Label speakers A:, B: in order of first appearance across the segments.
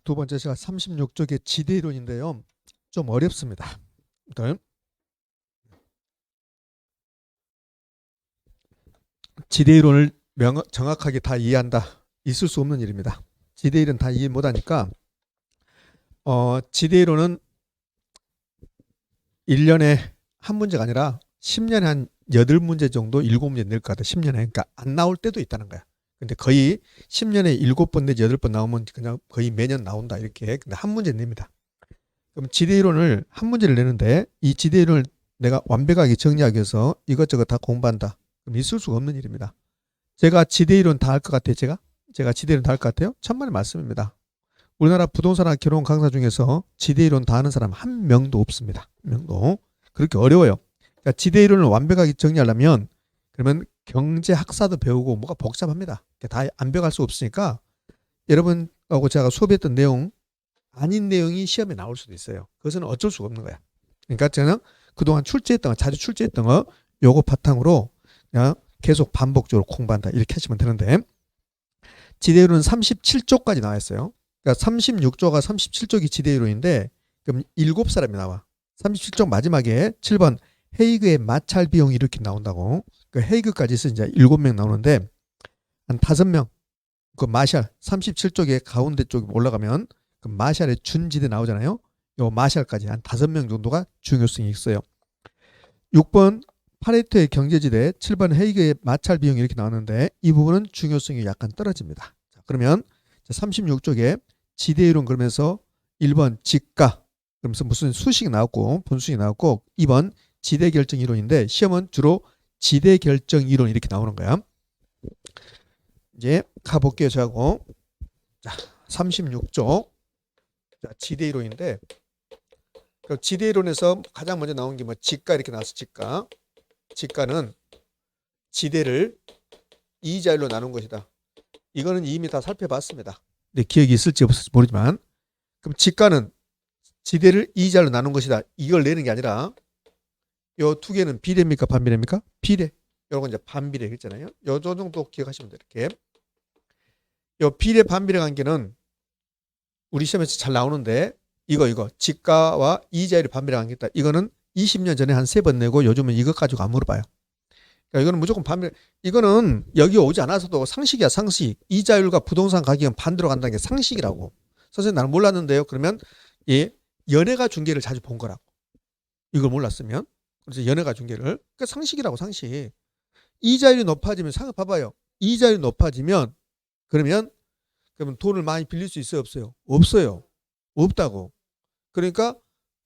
A: 두 번째 제가 36쪽의 지대이론인데요. 좀 어렵습니다. 일단 지대이론을 정확하게 다 이해한다. 있을 수 없는 일입니다. 지대이론 다 이해 못하니까 지대이론은 1년에 한 문제가 아니라 10년에 한 8문제 정도 7문제 낼 것 같아. 10년에. 그러니까 안 나올 때도 있다는 거야. 근데 거의 10년에 7번 내지 8번 나오면 그냥 거의 매년 나온다. 이렇게. 근데 한 문제 냅니다. 그럼 지대이론을 한 문제를 내는데 이 지대이론을 내가 완벽하게 정리하기 위해서 이것저것 다 공부한다. 그럼 있을 수가 없는 일입니다. 제가 지대이론 다 할 것 같아요. 제가 지대이론 다 할 것 같아요. 천만의 말씀입니다. 우리나라 부동산학 개론 강사 중에서 지대이론 다 하는 사람 한 명도 없습니다. 한 명도. 그렇게 어려워요. 그러니까 지대이론을 완벽하게 정리하려면 그러면 경제학사도 배우고 뭐가 복잡합니다. 다 완벽할 수 없으니까 여러분하고 제가 수업했던 내용 아닌 내용이 시험에 나올 수도 있어요. 그것은 어쩔 수가 없는 거야. 그러니까 저는 그동안 출제했던 거, 자주 출제했던 거 요거 바탕으로 그냥 계속 반복적으로 공부한다. 이렇게 하시면 되는데 지대이론은 37쪽까지 나와 있어요. 그러니까 36조가 37쪽이 지대이론인데 그럼 7사람이 나와. 37쪽 마지막에 7번 헤이그의 마찰 비용이 이렇게 나온다고. 그 헤이그까지 해서 이제 7명 나오는데 한 5명 그 마샬 37쪽에 가운데 쪽 올라가면 그 마샬의 준지대 나오잖아요. 요 마샬까지 한 5명 정도가 중요성이 있어요. 6번 파레토의 경제지대, 7번 헤이그의 마찰 비용이 이렇게 나오는데 이 부분은 중요성이 약간 떨어집니다. 자, 그러면 36쪽에 지대이론 그러면서 1번 지가 그러면서 무슨 수식이 나왔고 분수식이 나왔고 2번 지대결정이론인데 시험은 주로 지대결정이론 이렇게 나오는 거야. 이제 가볼게요. 저하고 자 36쪽 자, 지대이론인데 지대이론에서 가장 먼저 나온 게 뭐 지가 이렇게 나왔어. 지가는 지대를 이자율로 나눈 것이다. 이거는 이미 다 살펴봤습니다. 네, 기억이 있을지 없을지 모르지만 그럼 지가는 지대를 이자율로 나눈 것이다. 이걸 내는 게 아니라 요 두 개는 비례입니까? 반비례입니까? 비례. 요건 이제 반비례 했잖아요. 요 정도 기억하시면 돼요. 이렇게. 요 비례 반비례 관계는 우리 시험에서 잘 나오는데 이거 지가와 이자율의 반비례 관계 있다. 이거는 20년 전에 한 3번 내고 요즘은 이것 가지고 안 물어봐요. 그러니까 이거는 무조건 반비례. 이거는 여기 오지 않아서도 상식이야, 상식. 이자율과 부동산 가격은 반대로 간다는 게 상식이라고. 선생님 나는 몰랐는데요. 그러면 예, 연예가 중계를 자주 본 거라고. 이걸 몰랐으면. 그래서 연예가 중계를. 그러니까 상식이라고, 상식. 이자율이 높아지면 봐봐요. 이자율이 높아지면 그러면 돈을 많이 빌릴 수 있어요, 없어요? 없어요. 없다고. 그러니까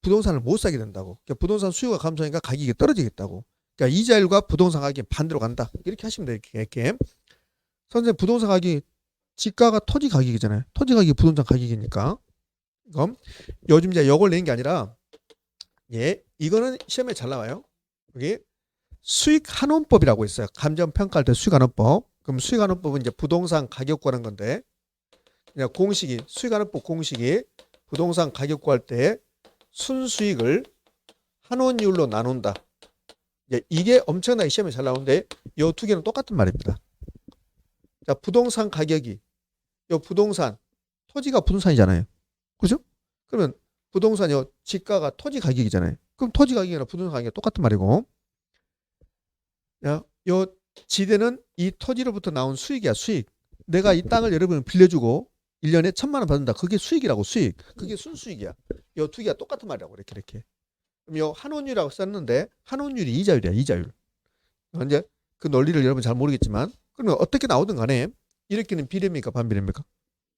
A: 부동산을 못 사게 된다고. 그러니까 부동산 수요가 감소하니까 가격이 떨어지겠다고. 그러니까 이자율과 부동산 가격이 반대로 간다. 이렇게 하시면 돼요. 이렇게. 선생님 부동산 가격이 지가가 토지 가격이잖아요. 토지 가격이 부동산 가격이니까. 그럼 요즘 이제 이걸 낸 게 아니라 예, 이거는 시험에 잘 나와요. 여기 수익 환원법이라고 있어요. 감정 평가할 때 수익 환원법. 그럼 수익 환원법은 이제 부동산 가격 구하는 건데 그냥 공식이 수익 환원법 공식이 부동산 가격 구할 때 순수익을 환원율로 나눈다. 이게 엄청나게 시험에 잘 나오는데 이 두 개는 똑같은 말입니다. 자, 부동산 가격이 요 부동산 토지가 부동산이잖아요. 그죠? 그러면 부동산 요 지가가 토지 가격이잖아요. 그럼 토지 가격이나 부동산 가격이 똑같은 말이고 요 지대는 이 토지로부터 나온 수익이야. 수익. 내가 이 땅을 여러분 빌려주고 1년에 1,000만 원 받는다. 그게 수익이라고. 수익. 그게 순수익이야. 요 두 개가 똑같은 말이라고. 이렇게. 그럼 요 환원율이라고 썼는데 환원율이 이자율이야. 이자율. 이제 그 논리를 여러분 잘 모르겠지만 그러면 어떻게 나오든 간에 이렇게는 비례입니까? 반비례입니까?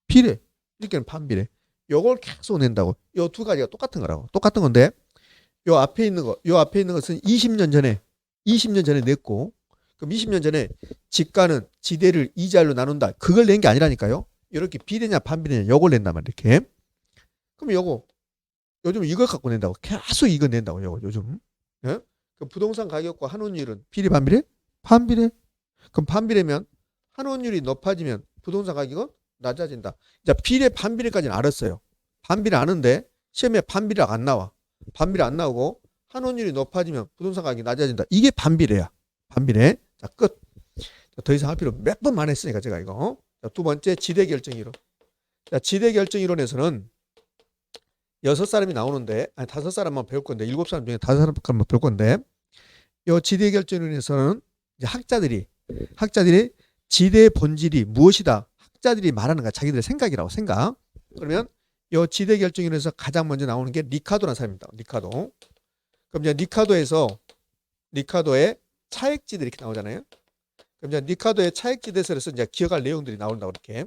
A: 비례. 이렇게는 반비례. 요걸 계속 낸다고. 요 두 가지가 똑같은 거라고. 똑같은 건데 요 앞에 있는 것은 20년 전에 냈고 그럼 20년 전에 지가는 지대를 이자율로 나눈다. 그걸 낸 게 아니라니까요. 이렇게 비례냐 반비례냐 요걸 낸단 말이야. 이렇게. 그럼 요즘 이걸 갖고 낸다고. 계속 이거 낸다고. 요즘. 예? 그 부동산 가격과 환원율은 비례 반비례? 반비례. 그럼 반비례면 환원율이 높아지면 부동산 가격은 낮아진다. 자, 비례 반비례까지는 알았어요. 반비례 아는데 시험에 반비례가 안 나와. 반비례 안 나오고 환원율이 높아지면 부동산 가격이 낮아진다. 이게 반비례야. 반비례. 자, 끝. 자, 더 이상 할 필요 몇 번만 했으니까 제가 이거. 자, 두 번째 지대 결정이론. 자, 지대 결정 이론에서는 6사람이 나오는데, 아니 5사람만 배울 건데, 7사람 중에 5사람만 배울 건데, 이 지대 결정 이론에서는 이제 학자들이 지대의 본질이 무엇이다. 학자들이 말하는 거야. 자기들의 생각이라고 생각. 그러면 이 지대 결정 이론에서 가장 먼저 나오는 게 리카도라는 사람입니다. 리카도. 그럼 이제 리카도의 차액지대 이렇게 나오잖아요. 그럼 이제 리카도의 차액지대설에서 이제 기억할 내용들이 나온다고 이렇게.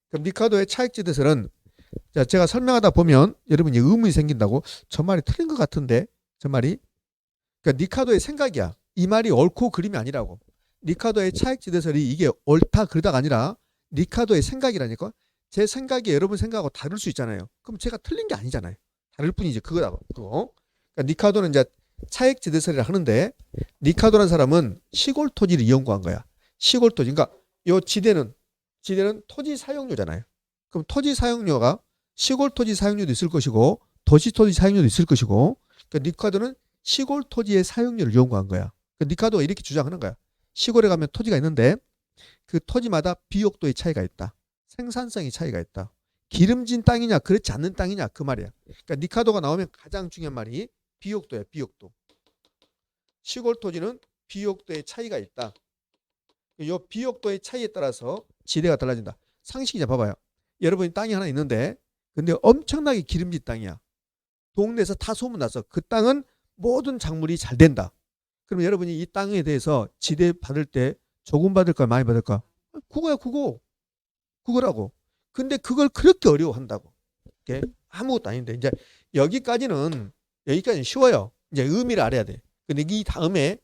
A: 그럼 리카도의 차액지대설은 자, 제가 설명하다 보면 여러분이 의문이 생긴다고 저 말이 틀린 것 같은데 저 말이 그러니까 리카도의 생각이야. 이 말이 옳고 그름이 아니라고. 리카도의 차액지대설이 이게 옳다 그르다가 아니라 리카도의 생각이라니까. 제 생각이 여러분 생각하고 다를 수 있잖아요. 그럼 제가 틀린 게 아니잖아요. 다를 뿐이지 그거다. 그거. 그러니까 리카도는 이제 차액지대설이라 하는데 리카도라는 사람은 시골 토지를 연구한 거야. 시골 토지. 그러니까 요 지대는 토지 사용료잖아요. 그럼 토지 사용료가 시골 토지 사용료도 있을 것이고 도시 토지 사용료도 있을 것이고 그러니까 리카도는 시골 토지의 사용료를 연구한 거야. 그러니까 리카도가 이렇게 주장하는 거야. 시골에 가면 토지가 있는데 그 토지마다 비옥도의 차이가 있다. 생산성이 차이가 있다. 기름진 땅이냐 그렇지 않는 땅이냐 그 말이야. 그러니까 리카도가 나오면 가장 중요한 말이 비옥도야. 비옥도. 시골 토지는 비옥도의 차이가 있다. 이 비옥도의 차이에 따라서 지대가 달라진다. 상식이자 봐봐요. 여러분이 땅이 하나 있는데 근데 엄청나게 기름진 땅이야. 동네에서 다 소문나서 그 땅은 모든 작물이 잘 된다. 그러면 여러분이 이 땅에 대해서 지대 받을 때 조금 받을까 많이 받을까? 그거야 그거. 그거라고. 근데 그걸 그렇게 어려워한다고. 이게 아무것도 아닌데 이제 여기까지는 쉬워요. 이제 의미를 알아야 돼. 근데 이 다음에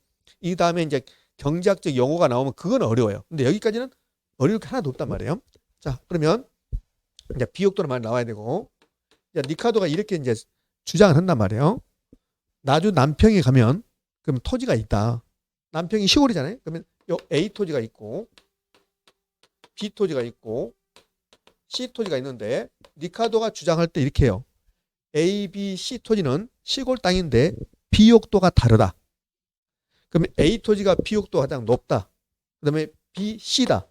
A: 이제 경제학적 용어가 나오면 그건 어려워요. 근데 여기까지는 어려울 게 하나도 없단 말이에요. 자, 그러면 이제 비옥도는 많이 나와야 되고 이제 리카도가 이렇게 이제 주장을 한단 말이에요. 나주 남평에 가면 그럼 토지가 있다. 남평이 시골이잖아요. 그러면 요 A 토지가 있고 B 토지가 있고 C 토지가 있는데 리카도가 주장할 때 이렇게 해요. A, B, C 토지는 시골 땅인데 비옥도가 다르다. 그러면 A 토지가 비옥도가 가장 높다. 그 다음에 B, C다.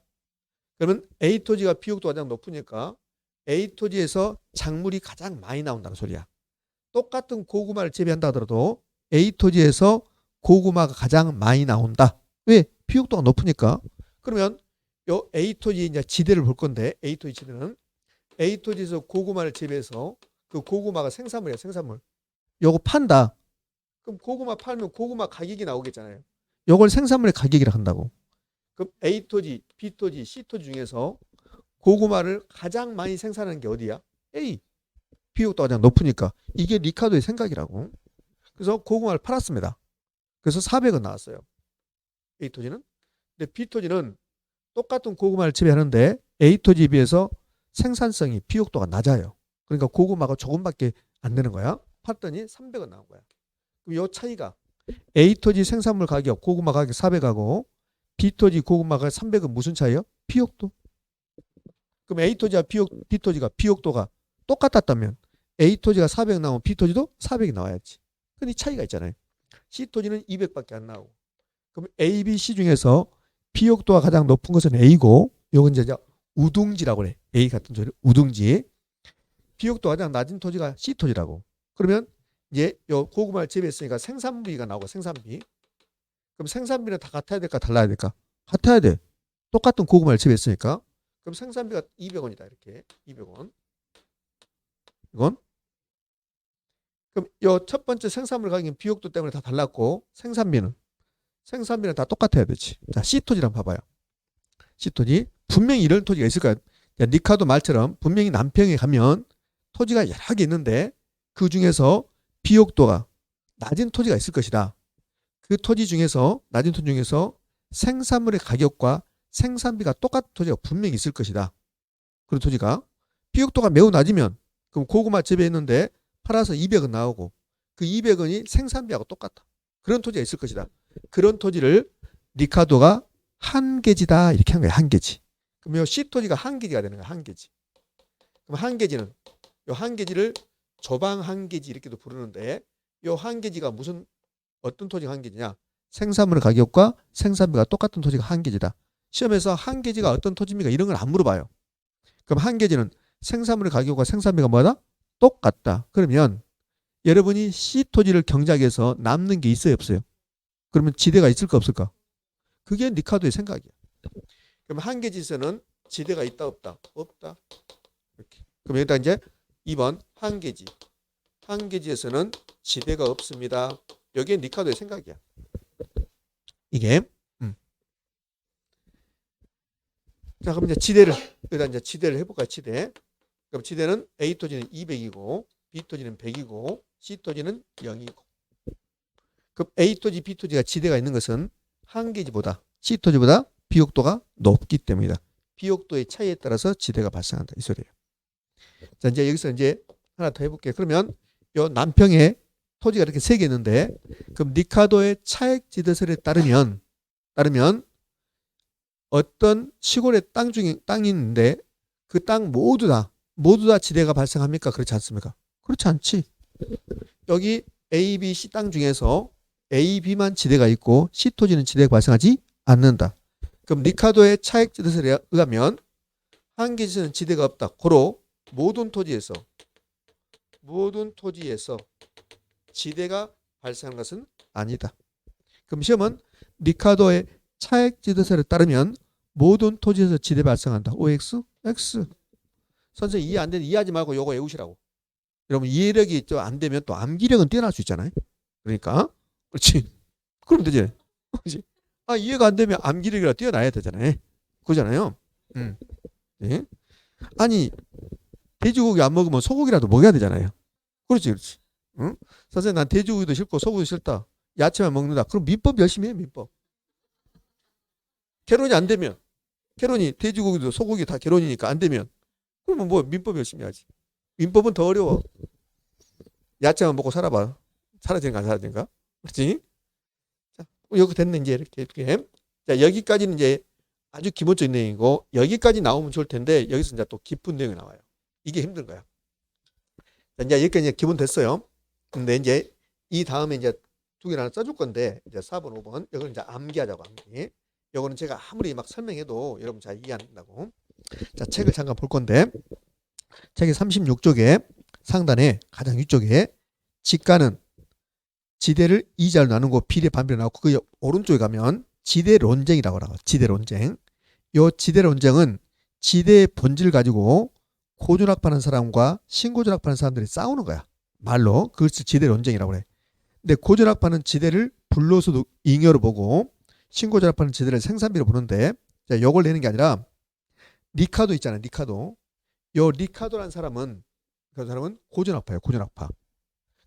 A: 그러면 A 토지가 비옥도가 가장 높으니까 A 토지에서 작물이 가장 많이 나온다는 소리야. 똑같은 고구마를 재배한다 하더라도 A 토지에서 고구마가 가장 많이 나온다. 왜? 비옥도가 높으니까. 그러면 요 A 토지 이제 지대를 볼 건데 A 토지 지대는 A 토지에서 고구마를 재배해서 그 고구마가 생산물이야. 생산물. 요거 판다. 그럼 고구마 팔면 고구마 가격이 나오겠잖아요. 요걸 생산물의 가격이라 한다고. 그럼 A 토지, B 토지, C 토지 중에서 고구마를 가장 많이 생산하는 게 어디야? A. 비옥도가 가장 높으니까. 이게 리카도의 생각이라고. 그래서 고구마를 팔았습니다. 그래서 400원 나왔어요. A 토지는. 근데 B 토지는 똑같은 고구마를 재배하는데 A 토지에 비해서 생산성이 비옥도가 낮아요. 그러니까 고구마가 조금밖에 안 되는 거야. 팔더니 300원 나온 거야. 그럼 이 차이가 A 토지 생산물 가격 고구마 가격 400하고 B 토지 고구마가 300은 무슨 차이요? 비옥도. 그럼 A 토지와 B 토지가 비옥도가 똑같았다면 A 토지가 400 나오면 B 토지도 400이 나와야지. 근데 이 차이가 있잖아요. C 토지는 200밖에 안 나오고. 그럼 A, B, C 중에서 비옥도가 가장 높은 것은 A고 요건 이제 우둥지라고 그래. A 같은 소리 우둥지. 비옥도가 가장 낮은 토지가 C 토지라고. 그러면 이제 요 고구마를 재배했으니까 생산비가 나오고 생산비. 그럼 생산비는 다 같아야 될까 달라야 될까? 같아야 돼. 똑같은 고구마를 재배했으니까. 그럼 생산비가 200원이다 이렇게. 200원. 이건 그럼 요 첫 번째 생산물 가격은 비옥도 때문에 다 달랐고 생산비는 다 똑같아야 되지. 자, C 토지랑 봐봐요. C 토지 분명히 이런 토지가 있을 거야. 리카도 말처럼 분명히 남평에 가면 토지가 여러 개 있는데 그 중에서 비옥도가 낮은 토지가 있을 것이다. 그 토지 중에서 낮은 토지 중에서 생산물의 가격과 생산비가 똑같은 토지가 분명히 있을 것이다. 그런 토지가 비옥도가 매우 낮으면 그럼 고구마 재배했는데 팔아서 200원 나오고 그 200원이 생산비하고 똑같다. 그런 토지가 있을 것이다. 그런 토지를 리카도가 한계지다 이렇게 한 거야. 한계지. 그럼 이 C 토지가 한계지가 되는 거야. 한계지. 그럼 한계지는 이 한계지를 조방 한계지 이렇게도 부르는데 이 한계지가 어떤 토지가 한계지냐? 생산물 가격과 생산비가 똑같은 토지가 한계지다. 시험에서 한계지가 어떤 토지입니까? 이런 걸 안 물어봐요. 그럼 한계지는 생산물의 가격과 생산비가 뭐다? 똑같다. 그러면 여러분이 C 토지를 경작해서 남는 게 있어요, 없어요? 그러면 지대가 있을까 없을까? 그게 리카도의 생각이야. 그럼 한계지에서는 지대가 있다 없다? 없다. 이렇게. 그럼 여기다 이제 2번 한계지. 한계지에서는 지대가 없습니다. 여기에 리카도의 생각이야. 이게 자, 그럼 이제 지대를 여기다 이제 지대를 해볼까요? 지대. 그럼 지대는 A 토지는 200이고 B 토지는 100이고 C 토지는 0이고. 그럼 A 토지, B 토지가 지대가 있는 것은 한계지보다 C 토지보다 비옥도가 높기 때문이다. 비옥도의 차이에 따라서 지대가 발생한다. 이 소리예요. 자, 이제 여기서 이제 하나 더 해볼게요. 그러면 요 남평에 토지가 이렇게 3개 있는데, 그럼 리카도의 차액 지대설에 따르면 어떤 시골의 땅이 있는데 그 땅 모두 다 지대가 발생합니까? 그렇지 않습니까? 그렇지 않지. 여기 A, B, C 땅 중에서 A, B만 지대가 있고 C 토지는 지대가 발생하지 않는다. 그럼 리카도의 차액 지대설에 의하면 한계지에는 지대가 없다. 고로 모든 토지에서 지대가 발생하는 것은 아니다. 그럼 시험은 리카도의 차액 지대설에 따르면 모든 토지에서 지대 발생한다. OX? X. 선생님 이해 안 되는 이해하지 말고 요거 외우시라고. 여러분 이해력이 좀 안 되면 또 암기력은 뛰어날 수 있잖아요. 그러니까 그렇지. 그럼 되지. 그렇지. 아 이해가 안 되면 암기력이라 뛰어나야 되잖아요. 그러잖아요. 네. 아니 돼지고기 안 먹으면 소고기라도 먹어야 되잖아요. 그렇지. 응? 선생님 난 돼지고기도 싫고 소고기도 싫다. 야채만 먹는다. 그럼 민법 열심히 해. 민법. 개론이 안 되면 개론이 돼지고기도 소고기 다 개론이니까 안 되면 그러면 뭐 민법 열심히 하지. 민법은 더 어려워. 야채만 먹고 살아봐. 사라지는가 안 사라지는가? 그렇지? 자, 여기 됐네 이제 이렇게. 자 여기까지는 이제 아주 기본적인 내용이고 여기까지 나오면 좋을 텐데 여기서 이제 또 깊은 내용이 나와요. 이게 힘든 거야. 자, 이제 여기까지 이제 기본 됐어요. 근데 이제 이 다음에 이제 두 개를 하나 써줄 건데 이제 4번, 5번 이걸 이제 암기하자고 암기. 이거는 제가 아무리 막 설명해도 여러분 잘 이해 안 된다고. 자, 책을 잠깐 볼 건데 책의 36쪽에 상단에 가장 위쪽에 지가는 지대를 이자로 나누고 비례 반비례 나오고 그 오른쪽에 가면 지대론쟁이라고 하고 지대론쟁. 요 지대론쟁은 지대의 본질을 가지고 고전학파하는 사람과 신고전학파하는 사람들이 싸우는 거야. 말로 그것을 지대론쟁이라고 그래. 근데 고전학파는 지대를 불로소득 잉여로 보고 신고전학파는 지대를 생산비로 보는데 자, 요걸 내는 게 아니라 리카도 있잖아요. 리카도. 요 리카도라는 사람은 그 사람은 고전학파예요. 고전학파.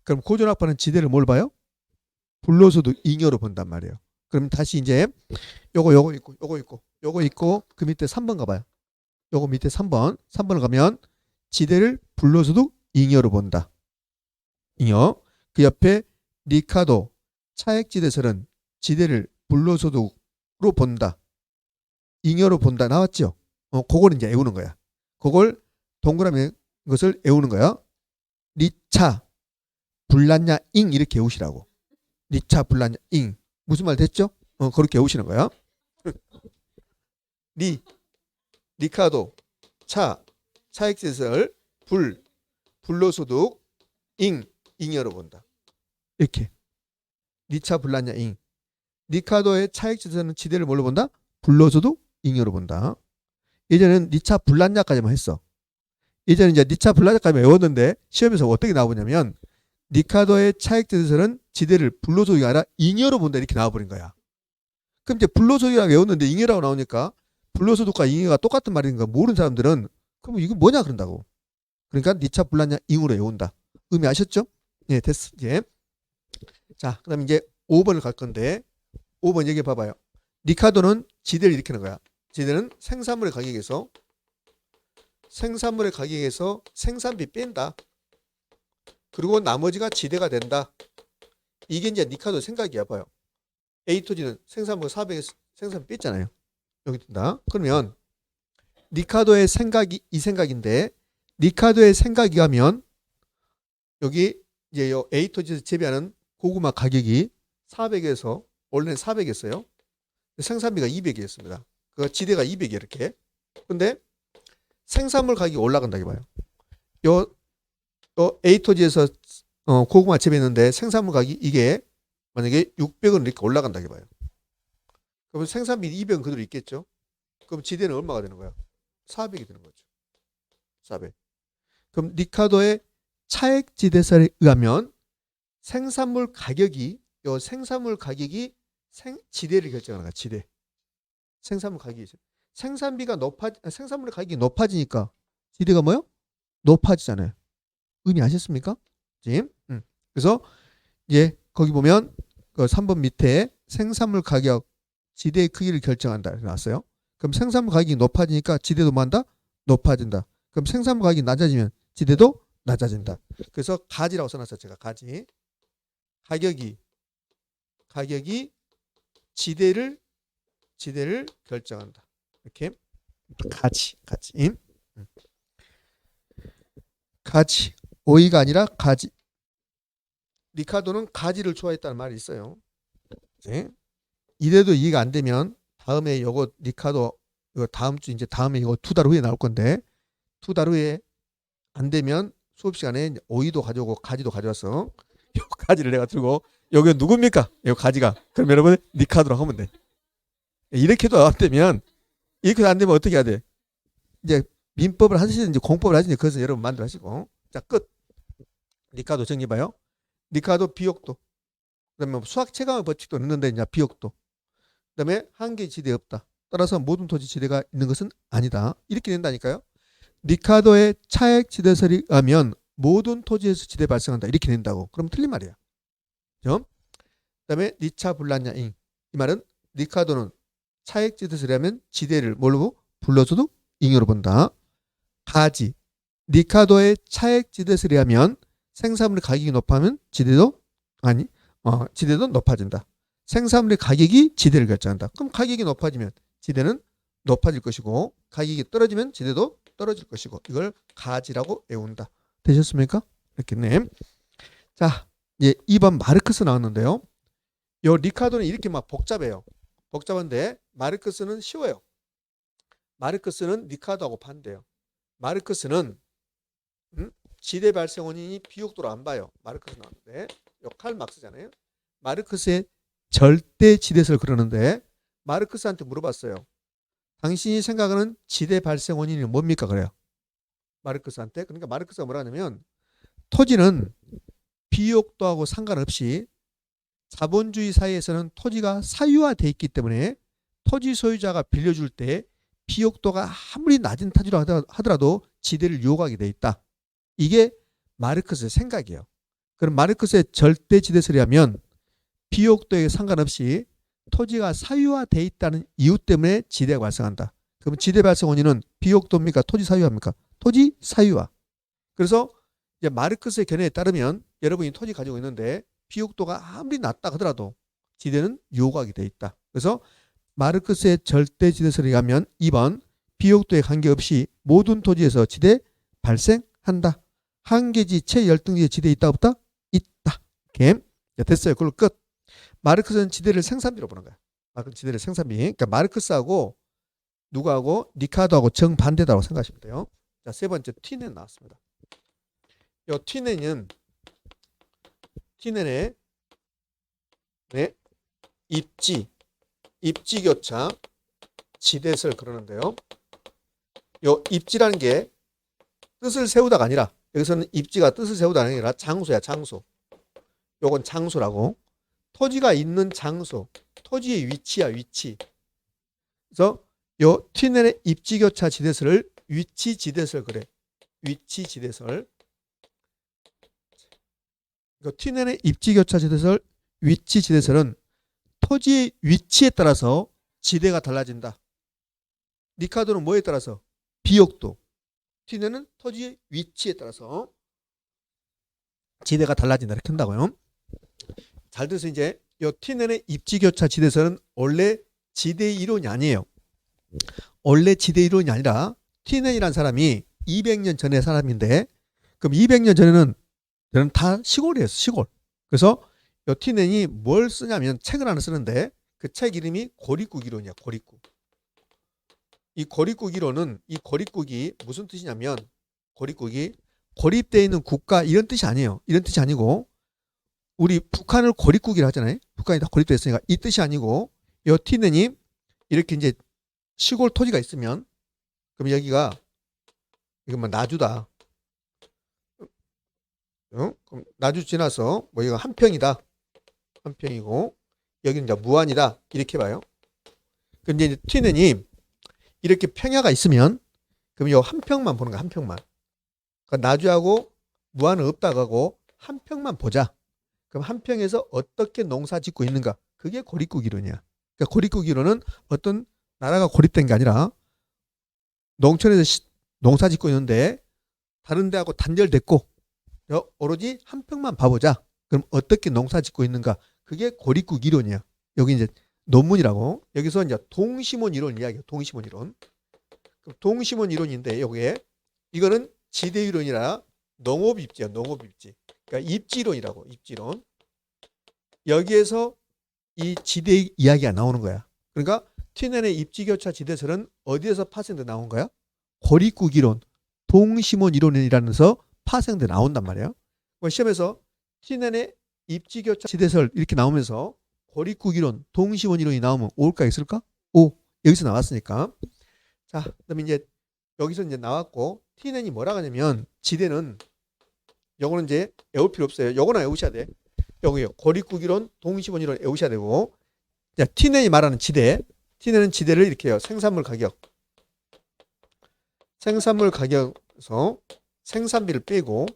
A: 그럼 고전학파는 지대를 뭘 봐요? 불로소득 잉여로 본단 말이에요. 그럼 다시 이제 요거 있고 그 밑에 3번 가봐요. 요거 밑에 3번을 가면 지대를 불로소득 잉여로 본다. 잉여. 그 옆에 리카도 차액지대설은 지대를 불로소득으로 본다. 잉여로 본다. 나왔죠? 그걸 이제 외우는 거야. 그걸 동그라미 것을 외우는 거야. 리차 불났냐 잉 이렇게 외우시라고. 리차 불났냐 잉. 무슨 말 됐죠? 그렇게 외우시는 거야. 리카도 차액지대설 불로소득 잉여로 본다. 이렇게. 리차 불났냐 잉. 리카도의 차액지대설은 지대를 뭘로 본다? 불로소득 잉여로 본다. 예전에는 리차 불났냐까지만 했어. 예전에 이제 리차 불났냐까지만 외웠는데 시험에서 어떻게 나오냐면 리카도의 차액지대설은 지대를 불로소득이 아니라 잉여로 본다 이렇게 나와버린 거야. 그럼 이제 불로소득이라고 외웠는데 잉여라고 나오니까 불로소득과 잉여가 똑같은 말인가 모르는 사람들은 그럼 이거 뭐냐 그런다고. 그러니까 리차 불났냐 잉으로 외운다. 의미 아셨죠? 예, 됐어. 예. 자, 그다음 이제 5번을 갈 건데 5번 얘기해 봐봐요. 리카도는 지대를 일으키는 거야. 지대는 생산물의 가격에서 생산비 뺀다. 그리고 나머지가 지대가 된다. 이게 이제 리카도 생각이야 봐요. A 토지는 생산물 400에서 생산비 뺐잖아요. 여기 든다. 그러면 리카도의 생각이 이 생각인데 리카도의 생각이 하면 여기 이제 요 A 토지에서 재배하는 고구마 가격이 400에서 원래는 400이었어요. 생산비가 200이었습니다. 그 지대가 200이 이렇게. 근데 생산물 가격이 올라간다 이봐요. 요 A 토지에서 고구마 재배했는데 생산물 가격이 이게 만약에 600원 이렇게 올라간다 이봐요. 그러면 생산비 200원 그대로 있겠죠. 그럼 지대는 얼마가 되는 거야? 400이 되는 거죠. 400. 그럼 리카도의 차액 지대설에 의하면 생산물 가격이 지대를 결정하는 거야. 지대. 생산물 가격이 생산물의 가격이 높아지니까 지대가 뭐요? 높아지잖아요. 의미 아셨습니까? 그래서 거기 보면 그 3번 밑에 생산물 가격 지대의 크기를 결정한다 나왔어요. 그럼 생산물 가격이 높아지니까 지대도 뭐한다? 높아진다. 그럼 생산물 가격이 낮아지면 지대도 낮아진다. 그래서 가지라고 써놨어요. 제가 가지. 가격이 지대를 결정한다. 이렇게 가지. 오이가 아니라 가지. 리카도는 가지를 좋아했다는 말이 있어요. 네. 이래도 이해가 안 되면 다음에 이거 리카도 이거 다음에 이거 2달 후에 나올 건데 2달 후에 안 되면 수업 시간에 오이도 가져오고 가지도 가져왔어. 이 가지를 내가 들고 여기 누굽니까? 이 가지가. 그럼 여러분 리카도로 하면 돼. 이렇게도 안 되면 어떻게 해야 돼? 이제 민법을 하시든지 공법을 하시든지 그것은 여러분 만들어 하시고. 자, 끝. 리카도 정리해봐요. 리카도 비옥도. 그다음에 수학 체감의 법칙도 있는데 이제 비옥도. 그다음에 한계 지대 없다. 따라서 모든 토지 지대가 있는 것은 아니다. 이렇게 된다니까요. 리카도의 차액 지대설에 의하면 모든 토지에서 지대 발생한다. 이렇게 된다고. 그럼 틀린 말이야. 그다음에 리차 불란냐잉. 이 말은 리카도는 차액 지대설에 의하면 지대를 뭘로 불러서도 잉여로 본다. 가지. 리카도의 차액 지대설에 의하면 생산물의 가격이 높아면 지대도 높아진다. 생산물의 가격이 지대를 결정한다. 그럼 가격이 높아지면 지대는 높아질 것이고 가격이 떨어지면 지대도 떨어질 것이고 이걸 가지라고 외운다. 되셨습니까? 이렇겠네. 자, 이제 2번 마르크스 나왔는데요. 요 리카도는 이렇게 막 복잡해요. 복잡한데 마르크스는 쉬워요. 마르크스는 리카도하고 반대예요. 마르크스는 지대 발생 원인이 비옥도로 안 봐요. 마르크스 나왔는데 요 칼 막스잖아요. 마르크스의 절대 지대설 그러는데 마르크스한테 물어봤어요. 당신이 생각하는 지대 발생 원인이 뭡니까? 그래요. 마르크스한테. 그러니까 마르크스가 뭐라 하냐면 토지는 비옥도하고 상관없이 자본주의 사회에서는 토지가 사유화되어 있기 때문에 토지 소유자가 빌려줄 때 비옥도가 아무리 낮은 토지로 하더라도 지대를 요구하게 돼 있다. 이게 마르크스의 생각이에요. 그럼 마르크스의 절대 지대설에 하면 비옥도에 상관없이 토지가 사유화되어 있다는 이유 때문에 지대가 발생한다. 그럼 지대 발생 원인은 비옥도입니까? 토지 사유화입니까? 토지 사유화. 그래서 이제 마르크스의 견해에 따르면 여러분이 토지 가지고 있는데 비옥도가 아무리 낮다 하더라도 지대는 요구하게 돼 있다. 그래서 마르크스의 절대 지대설에 의하면 2번 비옥도에 관계없이 모든 토지에서 지대 발생한다. 한계지 최열등지에 지대 있다 없다? 있다. 오케이. 자, 됐어요. 그걸로 끝. 마르크스는 지대를 생산비로 보는 거야. 마르크스 지대를 생산비. 그러니까 마르크스하고 누구하고 리카도하고 정반대다고 생각하시면 돼요. 자, 세 번째 티넨 나왔습니다. 이 티넨의 입지교차 지대설 그러는데요. 요 입지라는 게 뜻을 세우다가 아니라 여기서는 입지가 뜻을 세우다가 아니라 장소야. 장소. 요건 장소라고. 토지가 있는 장소. 토지의 위치야. 위치. 그래서 요 티넨의 입지교차 지대설을 위치지대설 그래. 위치지대설. 티넨의 입지교차 지대설 위치지대설은 토지의 위치에 따라서 지대가 달라진다. 리카도는 뭐에 따라서? 비옥도. 티넨은 토지의 위치에 따라서 지대가 달라진다. 이렇게 한다고요. 잘 들으세요. 이제 이 티넨의 입지교차 지대설은 원래 지대 이론이 아니에요. 원래 지대 이론이 아니라 티넨이라는 사람이 200년 전의 사람인데 그럼 200년 전에는 다 시골이었어. 시골. 그래서 이 티넨이 뭘 쓰냐면 책을 하나 쓰는데 그 책 이름이 고립국 이론이야. 고립국. 이 고립국 이론은 이 고립국이 무슨 뜻이냐면 고립국이 고립되어 있는 국가 이런 뜻이 아니에요. 이런 뜻이 아니고 우리 북한을 고립국이라 하잖아요. 북한이 다 고립되어 있으니까 이 뜻이 아니고 요 T는이 이렇게 이제 시골 토지가 있으면 그럼 여기가 이건 뭐 나주다. 그럼 나주 지나서 뭐 이거 한평이다. 한평이고 여기는 이제 무안이다. 이렇게 봐요. 그럼 이제 T는이 이렇게 평야가 있으면 그럼 요 한평만 보는 거야. 한평만. 그러니까 나주하고 무안은 없다고 하고 한평만 보자. 그럼 한평에서 어떻게 농사 짓고 있는가? 그게 고립국 이론이야. 그러니까 고립국 이론은 어떤 나라가 고립된 게 아니라 농촌에서 농사 짓고 있는데 다른 데하고 단절됐고 오로지 한평만 봐보자. 그럼 어떻게 농사 짓고 있는가? 그게 고립국 이론이야. 여기 이제 논문이라고. 여기서 이제 동심원 이론 이야기야. 동심원 이론. 동심원 이론인데 여기에 이거는 지대 이론이라 농업 입지야. 농업 입지. 그러니까 입지 이론이라고. 입지 이론. 여기에서 이 지대 이야기가 나오는 거야. 그러니까 T년의 입지교차 지대설은 어디에서 파생돼 나온 거야? 고립국 이론, 동심원 이론이라면서 파생돼 나온단 말이야. 시험에서 T년의 입지교차 지대설 이렇게 나오면서 고립국 이론, 동심원 이론이 나오면 올까 있을까? 오, 여기서 나왔으니까. 자, 그다음에 이제 여기서 이제 나왔고 T년이 뭐라 하냐면 지대는 요거는 이제 외울 필요 없어요. 요거는 외우셔야 돼. 여기요. 고립국 이론, 동심원 이론 외우셔야 되고. 자, T년이 말하는 지대. T년은 지대를 이렇게 해요. 생산물 가격. 생산물 가격에서 생산비를 빼고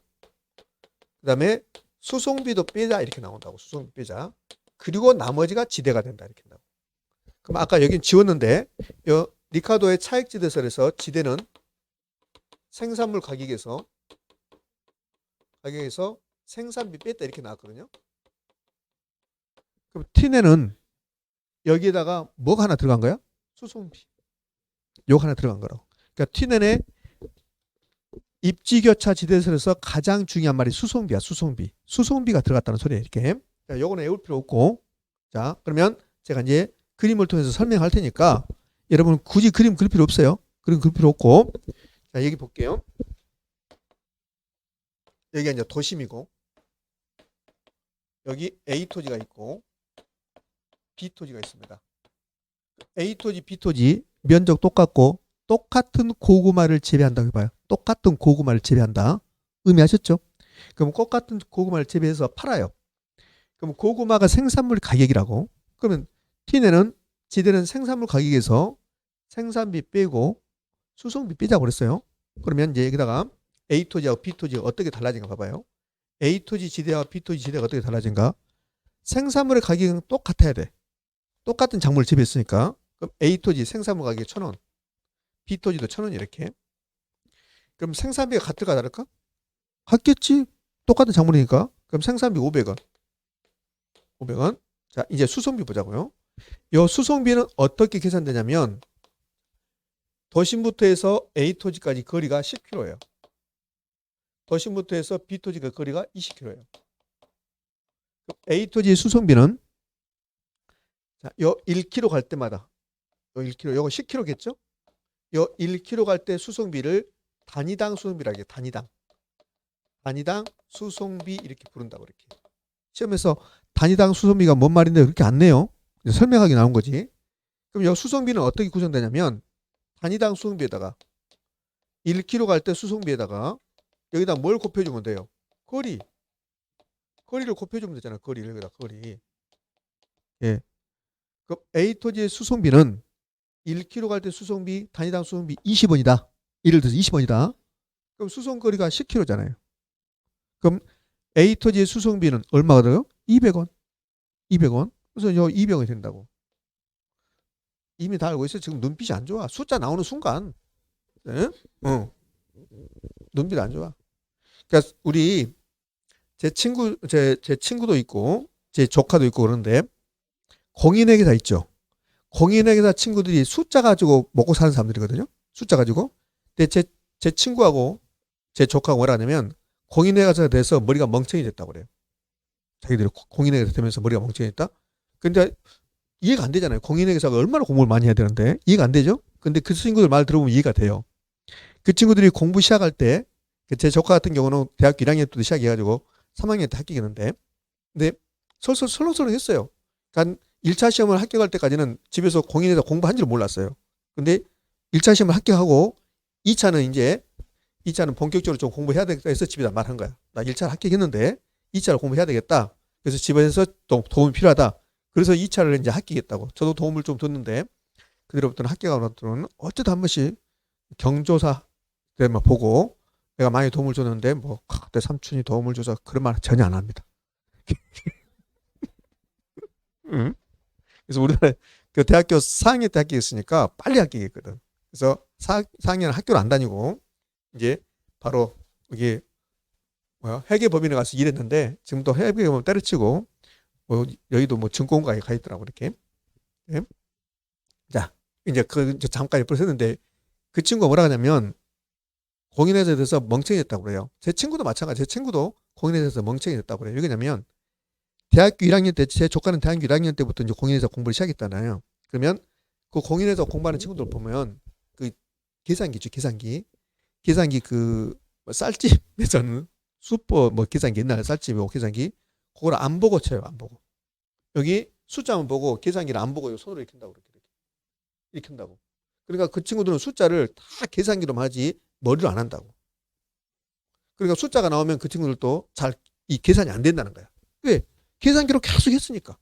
A: 그다음에 수송비도 빼자 이렇게 나온다고. 수송비 빼자. 그리고 나머지가 지대가 된다 이렇게 한다고. 그럼 아까 여긴 지웠는데 요 리카도의 차익지대설에서 지대는 생산물 가격에서 생산비 뺐다 이렇게 나왔거든요. 그럼 T년은 여기에다가 뭐가 하나 들어간 거야? 수송비. 요거 하나 들어간 거라고. 그러니까 T년의 입지교차 지대설에서 가장 중요한 말이 수송비야. 수송비. 수송비가 들어갔다는 소리야. 이렇게. 자, 요거는 외울 필요 없고. 자, 그러면 제가 이제 그림을 통해서 설명할 테니까 여러분 굳이 그림 그릴 필요 없어요. 그림 그릴 필요 없고. 자, 여기 볼게요. 여기가 이제 도심이고 여기 A 토지가 있고 B 토지가 있습니다. A 토지, B 토지 면적 똑같고 똑같은 고구마를 재배한다고 해봐요. 똑같은 고구마를 재배한다. 의미하셨죠? 그럼 똑같은 고구마를 재배해서 팔아요. 그럼 고구마가 생산물 가격이라고. 그러면 T년은 지대는 생산물 가격에서 생산비 빼고 수송비 빼자고 그랬어요. 그러면 이제 여기다가 A 토지하고 B 토지가 어떻게 달라진가 봐봐요. A 토지 지대와 B 토지 지대가 어떻게 달라진가? 생산물의 가격은 똑같아야 돼. 똑같은 작물을 재배했으니까. 그럼 A 토지 생산물 가격이 1,000원. B 토지도 1,000원 이렇게. 그럼 생산비가 같을까 다를까? 같겠지. 똑같은 작물이니까. 그럼 생산비 500원. 500원. 자, 이제 수송비 보자고요. 이 수송비는 어떻게 계산되냐면 도심부터 해서 A 토지까지 거리가 10km예요. 도심부터 해서 B 토지가 거리가 20km예요. A 토지의 수송비는 자, 요 1km 갈 때마다 요 1km, 요거 10km겠죠? 요 1km 갈 때 수송비를 단위당 수송비라고 해요. 단위당 수송비 이렇게 부른다고 이렇게. 시험에서 단위당 수송비가 뭔 말인데 그렇게 안 내요. 설명하기 나온 거지. 그럼 요 수송비는 어떻게 구성되냐면 단위당 수송비에다가 1km 갈 때 수송비에다가 여기다 뭘 곱해주면 돼요? 거리를 곱해주면 되잖아. 거리를 여기다 거리. 예. 그럼 A 토지의 수송비는 1km 갈 때 수송비 단위당 수송비 20원이다. 예를 들어서 20원이다. 그럼 수송거리가 10km잖아요. 그럼 A 토지의 수송비는 얼마가 들어요? 200원. 200원. 그래서 요 200원이 된다고. 이미 다 알고 있어요. 지금 눈빛이 안 좋아. 숫자 나오는 순간. 네? 눈빛 안 좋아. 그러니까 우리 제 친구도 있고 제 조카도 있고 그런데 공인회계사 있죠. 공인회계사 친구들이 숫자 가지고 먹고 사는 사람들이거든요. 숫자 가지고. 근데 제 친구하고 제 조카가 뭐라 하냐면 공인회계사가 돼서 머리가 멍청이 됐다고 그래요. 자기들이 공인회계사 되면서 머리가 멍청이 됐다. 근데 이해가 안 되잖아요. 공인회계사가 얼마나 공부를 많이 해야 되는데 이해가 안 되죠. 근데 그 친구들 말 들어보면 이해가 돼요. 그 친구들이 공부 시작할 때, 제 조카 같은 경우는 대학교 1학년 때부터 시작해가지고 3학년 때 합격했는데, 근데 설렁설렁 했어요. 그러니까 1차 시험을 합격할 때까지는 집에서 공인해서 공부한 줄 몰랐어요. 근데 1차 시험을 합격하고 2차는 본격적으로 좀 공부해야 되겠다 해서 집에다 말한 거야. 나 1차 합격했는데 2차를 공부해야 되겠다. 그래서 집에서 도움이 필요하다. 그래서 2차를 이제 합격했다고. 저도 도움을 좀 줬는데 그뒤로부터는 합격하고는 어쩌다 한 번씩 경조사 때만 보고 내가 많이 도움을 줬는데 뭐 내 삼촌이 도움을 줘서 그런 말 전혀 안 합니다. 응? 그래서 우리나라 그 대학교 4학년 때 합격했으니까 빨리 합격했거든. 그래서 4학년 학교를 안 다니고 이제 바로 이게 뭐야 회계법인에 가서 일했는데 지금 또 회계법인 때려치고 뭐 여기도 뭐 증권가에 가 있더라고 이렇게. 네? 자 이제 그 잠깐 옆으로 섰는데 그 친구가 뭐라 하냐면 공인회사에 대해서 멍청이 됐다고 그래요. 제 친구도 마찬가지. 제 친구도 공인회사에서 멍청이 됐다고 그래요. 왜냐면 대학교 1학년 때 제 조카는 대학교 1학년 때부터 이제 공인회사 공부를 시작했잖아요. 그러면 그 공인회사 공부하는 친구들 보면 그 계산기죠, 계산기 그 쌀집에서는 슈퍼 뭐 계산기 옛날에 쌀집 계산기 그걸 안 보고 쳐요, 안 보고. 여기 숫자만 보고 계산기를 안 보고 손으로 이렇게 한다고 이렇게 한다고. 그러니까 그 친구들은 숫자를 다 계산기로만 하지 머리로 안 한다고. 그러니까 숫자가 나오면 그 친구들도 잘 이 계산이 안 된다는 거야. 왜? 계산기로 계속 했으니까.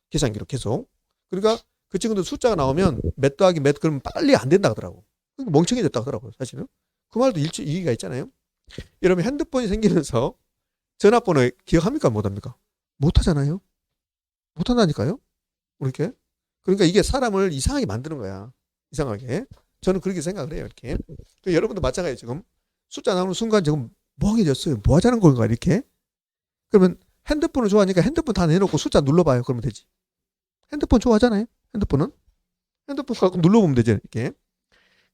A: 계산기로 계속. 그러니까 그 친구들 숫자가 나오면 몇 더하기 몇 그러면 빨리 안 된다 하더라고. 그러니까 멍청해졌다 하더라고요, 사실은. 그 말도 일리가 있잖아요. 여러분 핸드폰이 생기면서 전화번호 기억합니까? 못합니까? 못하잖아요. 못한다니까요. 이렇게. 그러니까 이게 사람을 이상하게 만드는 거야. 이상하게. 저는 그렇게 생각을 해요. 이렇게. 여러분도 마찬가지예요. 지금 숫자 나오는 순간 지금 멍해졌어요. 뭐 하자는 건가 이렇게. 그러면 핸드폰을 좋아하니까 핸드폰 다 내놓고 숫자 눌러봐요. 그러면 되지. 핸드폰 좋아하잖아요. 핸드폰 갖고 눌러보면 되죠. 이렇게.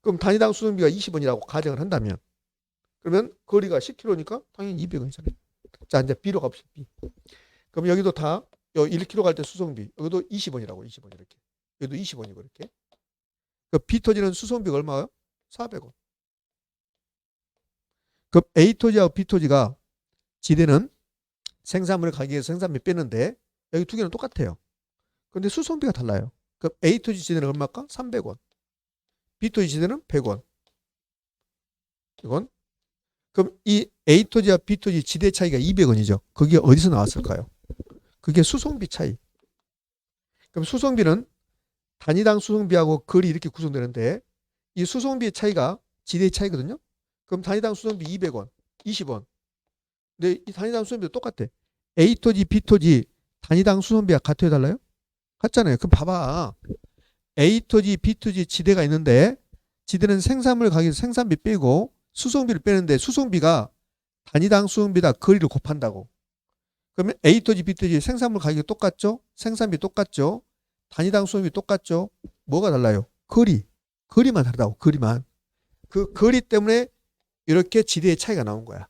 A: 그럼 단위당 수송비가 20원이라고 가정을 한다면 그러면 거리가 10km니까 당연히 200원이잖아요. 자 이제 B로 갑시다. B. 그럼 여기도 다 1km 갈 때 수송비 여기도 20원이라고 20원 이렇게. 여기도 20원이고 이렇게. 그 B 토지는 수송비가 얼마예요? 400원. 그럼 A 토지하고 B 토지가 지대는 생산물 가격에서 생산비 빼는데 여기 두 개는 똑같아요. 근데 수송비가 달라요. 그럼 A 토지 지대는 얼마일까? 300원. B 토지 지대는 100원. 이건 그럼 이 A 토지와 B 토지 지대 차이가 200원이죠. 그게 어디서 나왔을까요? 그게 수송비 차이. 그럼 수송비는 단위당 수송비하고 거리 이렇게 구성되는데 이 수송비의 차이가 지대의 차이거든요. 그럼 단위당 수송비 200원, 20원. 근데 이 단위당 수송비도 똑같아. A 토지, B 토지 단위당 수송비가 같아요, 달라요? 같잖아요. 그럼 봐봐. A 토지, B 토지 지대가 있는데 지대는 생산물 가격 생산비 빼고 수송비를 빼는데 수송비가 단위당 수송비다 거리를 곱한다고. 그러면 A 토지, B 토지 생산물 가격이 똑같죠? 생산비 똑같죠? 단위당 수송비 똑같죠? 뭐가 달라요? 거리만 다르다고. 거리만. 그 거리 때문에 이렇게 지대의 차이가 나온 거야.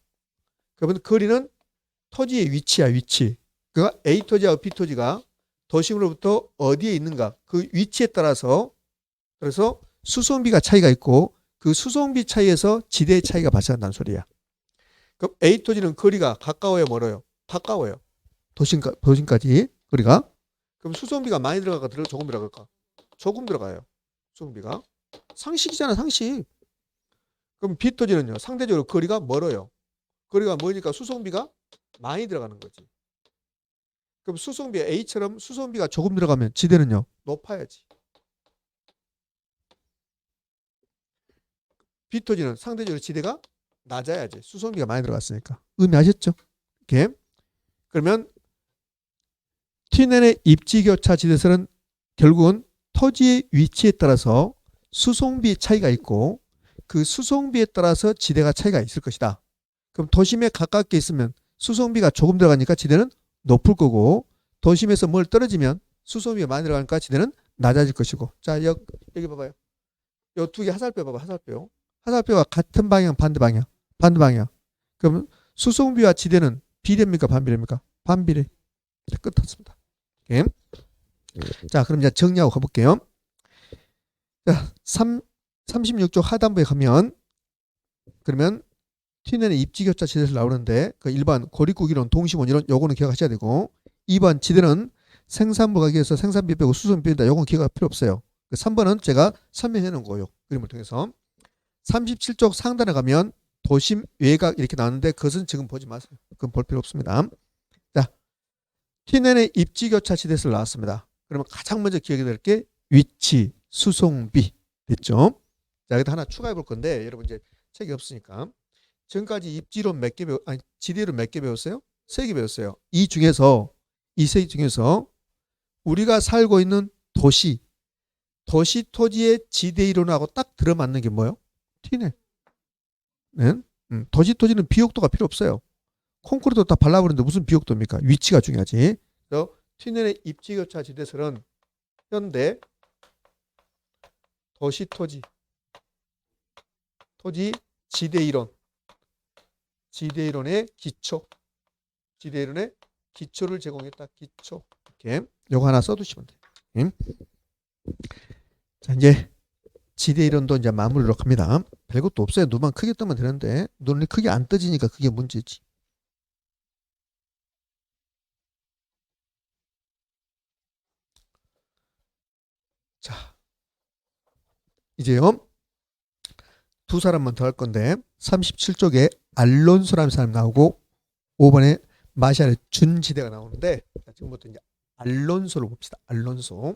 A: 그러면 거리는 토지의 위치야, 위치. 그러니까 A 토지와 B 토지가 도심으로부터 어디에 있는가 그 위치에 따라서 그래서 수송비가 차이가 있고 그 수송비 차이에서 지대의 차이가 발생한다는 소리야. 그럼 A 토지는 거리가 가까워요, 멀어요? 가까워요. 도심까지 거리가. 그럼 수송비가 많이 들어갈까 조금 들어갈까? 조금 들어가요. 수송비가. 상식이잖아, 상식. 그럼 B 토지는요, 상대적으로 거리가 멀어요. 거리가 멀으니까 수송비가 많이 들어가는 거지. 그럼 수송비 A처럼 수송비가 조금 들어가면 지대는요, 높아야지. B 토지는 상대적으로 지대가 낮아야지. 수송비가 많이 들어갔으니까. 의미하셨죠? 이렇게. 그러면 Tnen의 입지교차 지대설은 결국은 토지의 위치에 따라서 수송비 차이가 있고 그 수송비에 따라서 지대가 차이가 있을 것이다. 그럼 도심에 가깝게 있으면 수송비가 조금 들어가니까 지대는 높을 거고 도심에서 뭘 떨어지면 수송비가 많이 들어가니까 지대는 낮아질 것이고. 자 여기 봐봐요. 이 두 개 화살표 봐봐. 화살표가 같은 방향 반대 방향. 그러면 수송비와 지대는 비례입니까 반비례입니까? 반비례. 끝났습니다. 오케이. 자 그럼 이제 정리하고 가볼게요. 자 36쪽 하단부에 가면 그러면 T는의 입지교차 지대에서 나오는데 그 1번 고립구기론 동시원 이런 요거는 기억하셔야 되고 2번 지대는 생산부 가격에서 생산비 빼고 수선비 뺀다. 요건 기억할 필요 없어요. 3번은 제가 설명해 놓은 거예요. 그림을 통해서. 37쪽 상단에 가면 도심 외곽 이렇게 나왔는데 그것은 지금 보지 마세요. 그건 볼 필요 없습니다. 자, T는의 입지교차 지대에서 나왔습니다. 그러면 가장 먼저 기억해야 될 게 위치, 수송비 됐죠? 자, 여기다 하나 추가해 볼 건데 여러분 이제 책이 없으니까 지금까지 입지론 몇 개 아니 지대론 몇 개 배웠어요? 3개 배웠어요. 이 중에서 이 세 개 중에서 우리가 살고 있는 도시 토지의 지대 이론하고 딱 들어맞는 게 뭐예요? T네. 네? 토지는 비옥도가 필요 없어요. 콘크리트 다 발라버리는데 무슨 비옥도입니까? 위치가 중요하지. 그래서 T는의 입지교차 지대설은 현대 도시 토지 지대 이론의 기초 지대이론의 기초를 제공했다. 기초. 이렇게 요거 하나 써두시면 돼요. 자, 이제 지대 이론도 이제 마무리로 갑니다. 별것도 없어요. 눈만 크게 뜨면 되는데 눈이 크게 안 떠지니까 그게 문제지. 자, 이제요. 두 사람만 더 할 건데 37쪽에 알론소라는 사람 나오고 5번에 마샬의 준지대가 나오는데 지금부터 이제 알론소를 봅시다. 알론소.